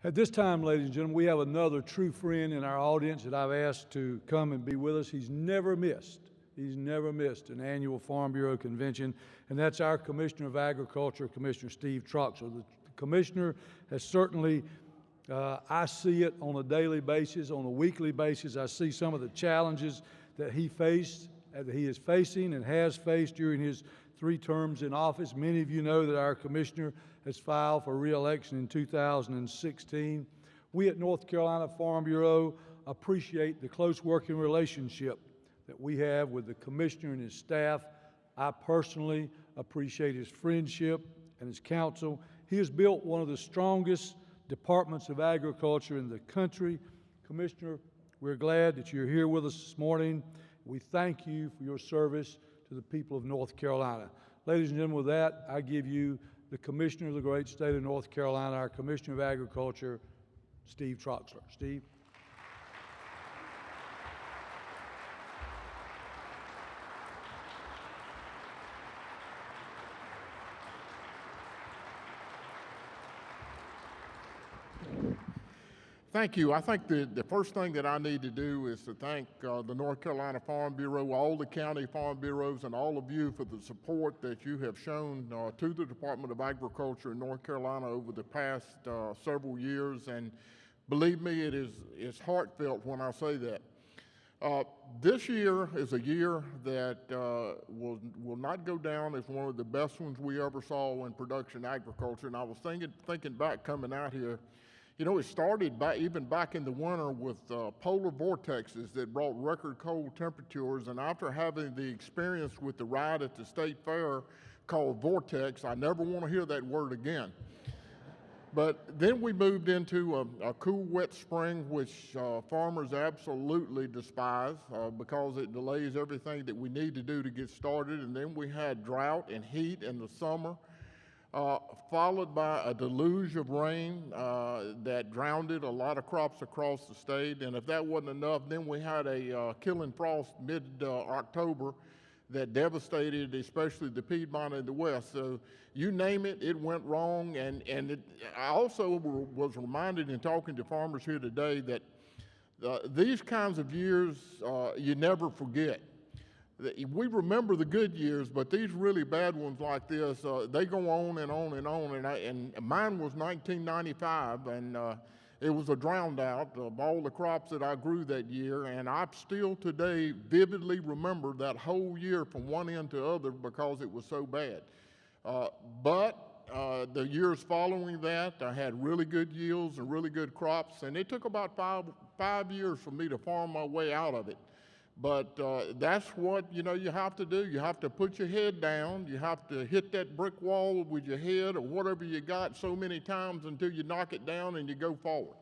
At this time, ladies and gentlemen, we have another true friend in our audience that I've asked to come and be with us. He's never missed an annual Farm Bureau convention, and that's our Commissioner of Agriculture, Commissioner Steve Troxler. The Commissioner has certainly, I see it on a daily basis, on a weekly basis. I see some of the challenges that he is facing and has faced during his 3 terms in office. Many of you know that our Commissioner has filed for re-election in 2016. We at North Carolina Farm Bureau appreciate the close working relationship that we have with the Commissioner and his staff. I personally appreciate his friendship and his counsel. He has built one of the strongest departments of agriculture in the country. Commissioner, we're glad that you're here with us this morning. We thank you for your service to the people of North Carolina. Ladies and gentlemen, with that, I give you the Commissioner of the great state of North Carolina, our Commissioner of Agriculture, Steve Troxler. Steve. Thank you. I think the first thing that I need to do is to thank the North Carolina Farm Bureau, all the county farm bureaus, and all of you for the support that you have shown to the Department of Agriculture in North Carolina over the past several years. And believe me, it is heartfelt when I say that. This year is a year that will not go down as one of the best ones we ever saw in production agriculture. And I was thinking back coming out here. You know, it started even back in the winter with polar vortexes that brought record cold temperatures, and after having the experience with the ride at the state fair called Vortex, I never want to hear that word again. But then we moved into a cool, wet spring, which farmers absolutely despise because it delays everything that we need to do to get started, and then we had drought and heat in the summer. Followed by a deluge of rain that drowned a lot of crops across the state. And if that wasn't enough, then we had a killing frost mid-October that devastated especially the Piedmont and the West. So you name it, it went wrong. And I also was reminded in talking to farmers here today that these kinds of years you never forget. We remember the good years, but these really bad ones like this, they go on and on and on. And mine was 1995, and it was a drowned out of all the crops that I grew that year. And I still today vividly remember that whole year from one end to other because it was so bad. But the years following that, I had really good yields and really good crops, and it took about five years for me to farm my way out of it. But that's what, you have to do. You have to put your head down. You have to hit that brick wall with your head or whatever you got so many times until you knock it down and you go forward.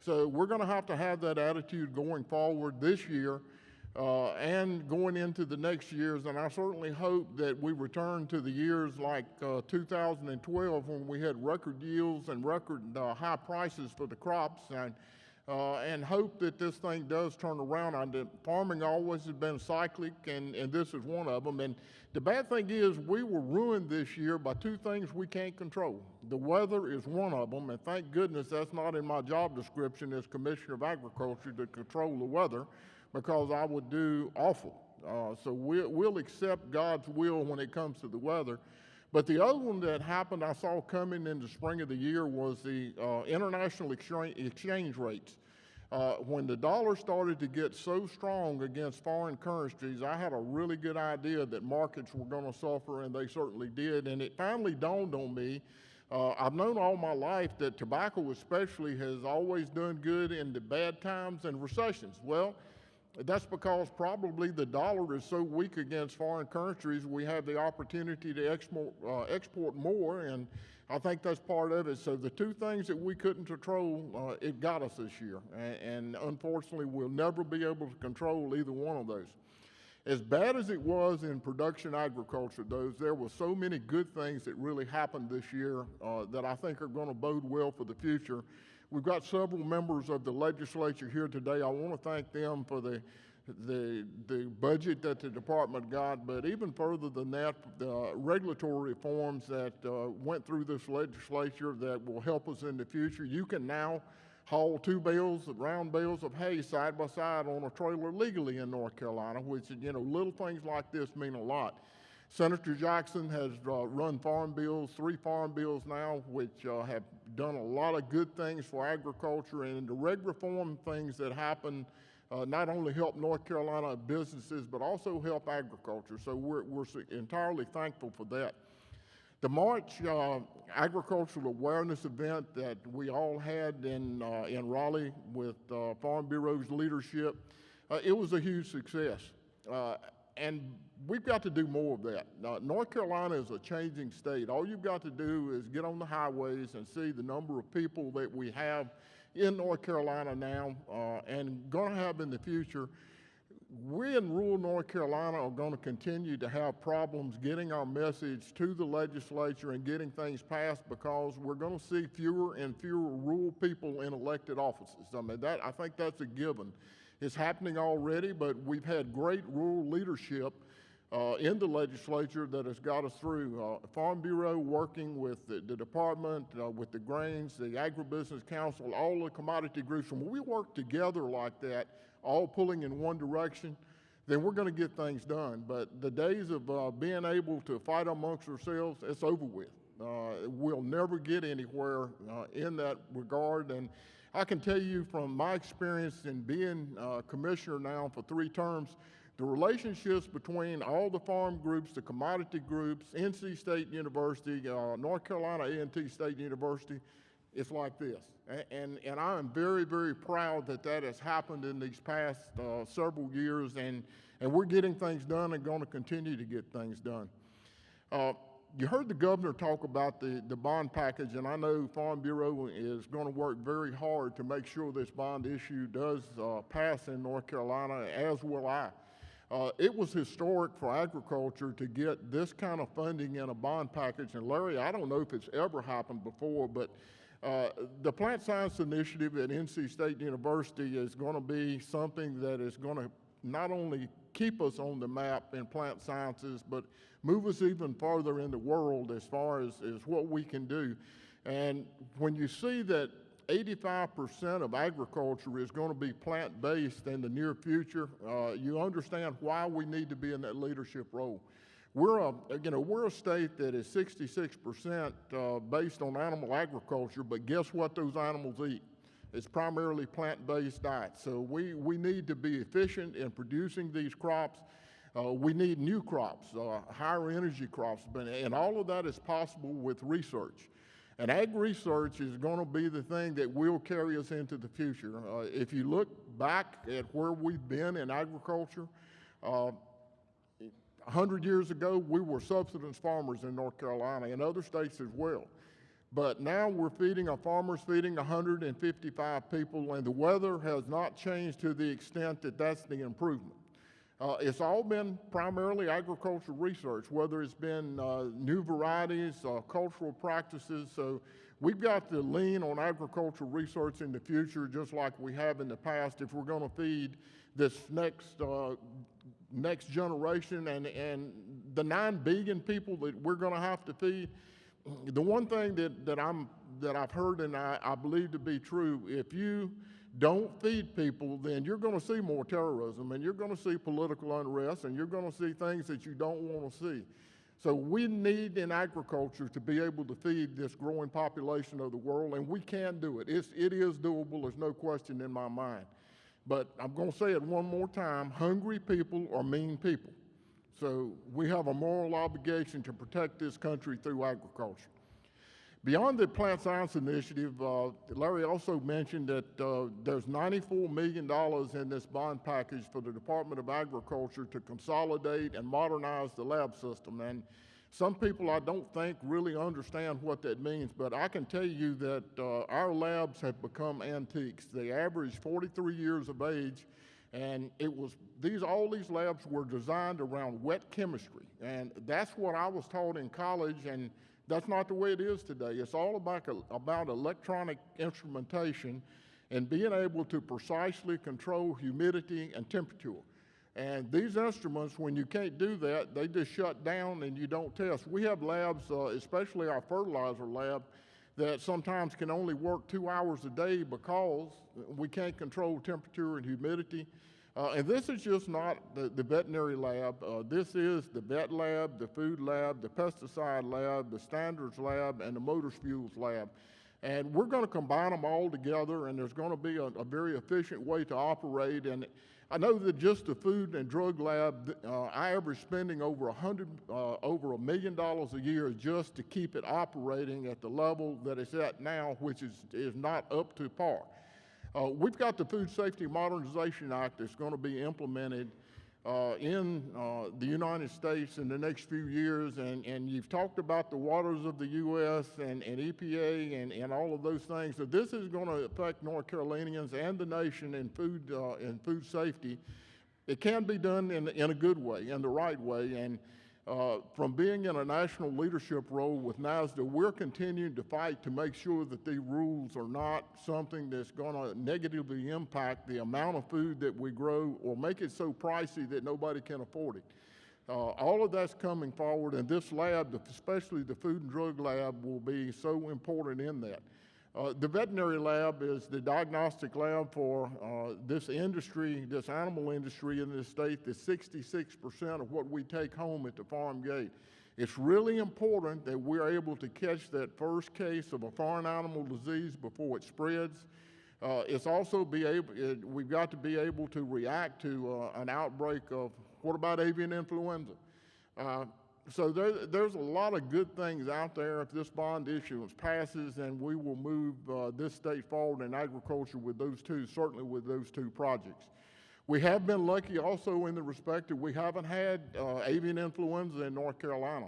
So we're going to have that attitude going forward this year and going into the next years. And I certainly hope that we return to the years like 2012 when we had record yields and record high prices for the crops. And hope that this thing does turn around. Farming always has been cyclic, and this is one of them. And the bad thing is we were ruined this year by 2 things we can't control. The weather is one of them, and thank goodness that's not in my job description as Commissioner of Agriculture to control the weather, because I would do awful. So we'll accept God's will when it comes to the weather. But the other one that happened I saw coming in the spring of the year was the international exchange rates. When the dollar started to get so strong against foreign currencies, I had a really good idea that markets were going to suffer, and they certainly did. And it finally dawned on me, I've known all my life that tobacco especially has always done good in the bad times and recessions. Well, that's because probably the dollar is so weak against foreign currencies, we have the opportunity to export more, and I think that's part of it. So the 2 things that we couldn't control, it got us this year, and unfortunately we'll never be able to control either one of those. As bad as it was in production agriculture, though, there were so many good things that really happened this year that I think are going to bode well for the future. We've got several members of the legislature here today. I want to thank them for the the budget that the department got, but even further than that, the regulatory reforms that went through this legislature that will help us in the future. You can now haul two round bales of hay side by side on a trailer legally in North Carolina, which, you know, little things like this mean a lot. Senator Jackson has run farm bills, 3 farm bills now, which have done a lot of good things for agriculture, and the reg reform things that happen not only help North Carolina businesses, but also help agriculture. So we're entirely thankful for that. The March agricultural awareness event that we all had in Raleigh with Farm Bureau's leadership, it was a huge success. And we've got to do more of that. North Carolina is a changing state. All you've got to do is get on the highways and see the number of people that we have in North Carolina now and going to have in the future. We in rural North Carolina are going to continue to have problems getting our message to the legislature and getting things passed because we're going to see fewer and fewer rural people in elected offices. I mean, I think that's a given. It's happening already, but we've had great rural leadership in the legislature that has got us through. Farm Bureau working with the department, with the grains, the agribusiness council, all the commodity groups. When we work together like that, all pulling in one direction, then we're going to get things done. But the days of being able to fight amongst ourselves, it's over with. We'll never get anywhere in that regard. And I can tell you from my experience in being commissioner now for 3 terms, the relationships between all the farm groups, the commodity groups, NC State University, North Carolina A&T State University, it's like this. And I am very, very proud that that has happened in these past several years, and we're getting things done and going to continue to get things done. You heard the governor talk about the bond package, and I know Farm Bureau is going to work very hard to make sure this bond issue does pass in North Carolina, as will I. It was historic for agriculture to get this kind of funding in a bond package. And Larry, I don't know if it's ever happened before, but the Plant Science Initiative at NC State University is going to be something that is going to not only keep us on the map in plant sciences, but move us even farther in the world as far as what we can do. And when you see that 85% of agriculture is going to be plant-based in the near future, you understand why we need to be in that leadership role. We're a state that is 66% based on animal agriculture, but guess what those animals eat? It's primarily plant-based diet. So we need to be efficient in producing these crops. We need new crops, higher energy crops, and all of that is possible with research. And ag research is going to be the thing that will carry us into the future. If you look back at where we've been in agriculture, 100 years ago, we were subsistence farmers in North Carolina and other states as well. But now we're feeding 155 people, and the weather has not changed to the extent that that's the improvement. It's all been primarily agricultural research, whether it's been new varieties, cultural practices. So we've got to lean on agricultural research in the future, just like we have in the past, if we're going to feed this next generation and the 9 billion people that we're going to have to feed. The one thing that I've heard and I believe to be true, if you don't feed people, then you're going to see more terrorism, and you're going to see political unrest, and you're going to see things that you don't want to see. So we need in agriculture to be able to feed this growing population of the world, and we can do it. It is doable. There's no question in my mind. But I'm going to say it one more time. Hungry people are mean people. So we have a moral obligation to protect this country through agriculture. Beyond the Plant Science Initiative, Larry also mentioned that there's $94 million in this bond package for the Department of Agriculture to consolidate and modernize the lab system. And some people, I don't think, really understand what that means, but I can tell you that our labs have become antiques. They average 43 years of age, and all these labs were designed around wet chemistry. And that's what I was taught in college, and that's not the way it is today. It's all about electronic instrumentation and being able to precisely control humidity and temperature. And these instruments, when you can't do that, they just shut down and you don't test. We have labs, especially our fertilizer lab, that sometimes can only work 2 hours a day because we can't control temperature and humidity. And this is just not the veterinary lab. This is the vet lab, the food lab, the pesticide lab, the standards lab, and the motor fuels lab. And we're going to combine them all together, and there's going to be a very efficient way to operate. And I know that just the food and drug lab, I average spending over $1 million a year just to keep it operating at the level that it's at now, which is not up to par. We've got the Food Safety Modernization Act that's going to be implemented in the United States in the next few years, and you've talked about the waters of the U.S. and EPA and all of those things. So this is going to affect North Carolinians and the nation in food safety. It can be done in a good way, in the right way, and from being in a national leadership role with NASDA, we're continuing to fight to make sure that these rules are not something that's going to negatively impact the amount of food that we grow or make it so pricey that nobody can afford it. All of that's coming forward, and this lab, especially the food and drug lab, will be so important in that. The veterinary lab is the diagnostic lab for this industry, this animal industry in this state. That's 66% of what we take home at the farm gate. It's really important that we're able to catch that first case of a foreign animal disease before it spreads. It's also we've got to be able to react to an outbreak of, what about avian influenza? So there's a lot of good things out there if this bond issuance passes, and we will move this state forward in agriculture with those two, certainly with those two projects. We have been lucky also in the respect that we haven't had avian influenza in North Carolina.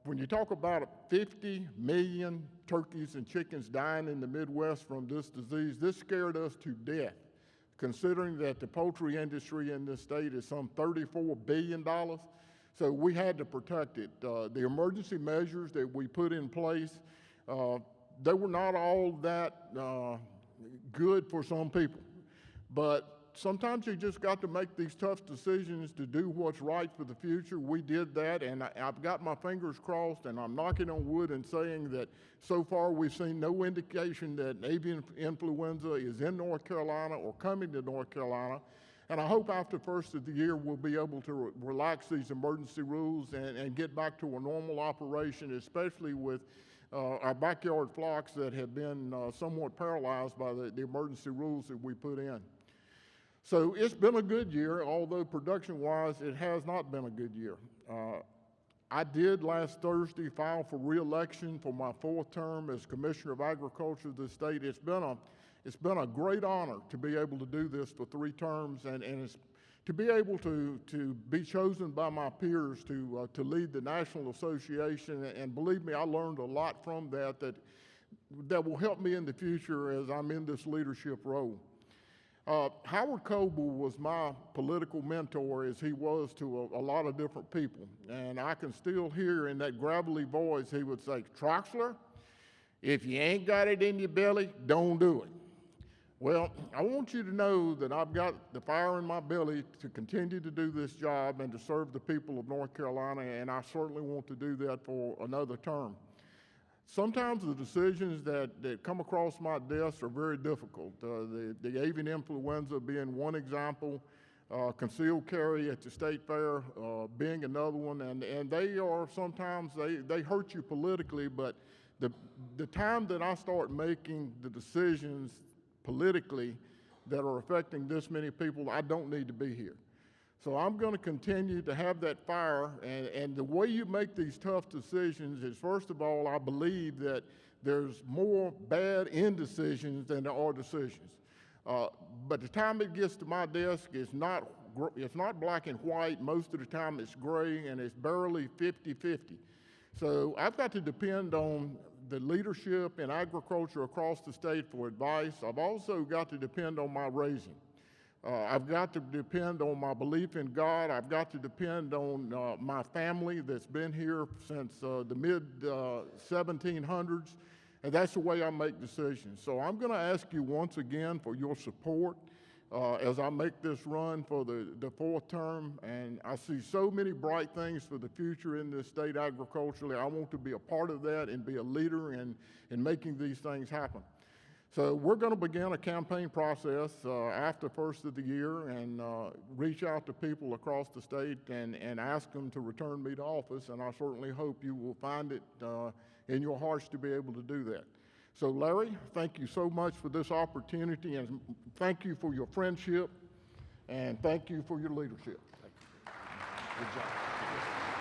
When you talk about 50 million turkeys and chickens dying in the Midwest from this disease, this scared us to death, considering that the poultry industry in this state is some $34 billion. So we had to protect it. The emergency measures that we put in place, they were not all that good for some people. But sometimes you just got to make these tough decisions to do what's right for the future. We did that, and I've got my fingers crossed, and I'm knocking on wood and saying that so far we've seen no indication that avian influenza is in North Carolina or coming to North Carolina. And I hope after the first of the year we'll be able to relax these emergency rules and get back to a normal operation, especially with our backyard flocks that have been somewhat paralyzed by the emergency rules that we put in. So it's been a good year, although production-wise it has not been a good year. I did last Thursday file for re-election for my 4th term as Commissioner of Agriculture of the state. It's been a great honor to be able to do this for 3 terms, and it's to be able to be chosen by my peers to lead the National Association. And believe me, I learned a lot from that will help me in the future as I'm in this leadership role. Howard Coble was my political mentor, as he was to a lot of different people. And I can still hear in that gravelly voice, he would say, "Troxler, if you ain't got it in your belly, don't do it." Well, I want you to know that I've got the fire in my belly to continue to do this job and to serve the people of North Carolina, and I certainly want to do that for another term. Sometimes the decisions that come across my desk are very difficult. The avian influenza being one example, concealed carry at the state fair being another one, and they are sometimes, they hurt you politically, but the time that I start making the decisions politically that are affecting this many people, I don't need to be here. So I'm going to continue to have that fire, and the way you make these tough decisions is, first of all, I believe that there's more bad indecisions than there are decisions. But the time it gets to my desk, it's not black and white. Most of the time it's gray, and it's barely 50-50. So I've got to depend on the leadership in agriculture across the state for advice. I've also got to depend on my raising. I've got to depend on my belief in God. I've got to depend on my family that's been here since the mid-1700s, and that's the way I make decisions. So I'm going to ask you once again for your support. as I make this run for the fourth term, and I see so many bright things for the future in this state agriculturally. I want to be a part of that and be a leader in making these things happen. So we're going to begin a campaign process after first of the year and reach out to people across the state and ask them to return me to office, and I certainly hope you will find it in your hearts to be able to do that. So Larry, thank you so much for this opportunity, and thank you for your friendship, and thank you for your leadership. Good job.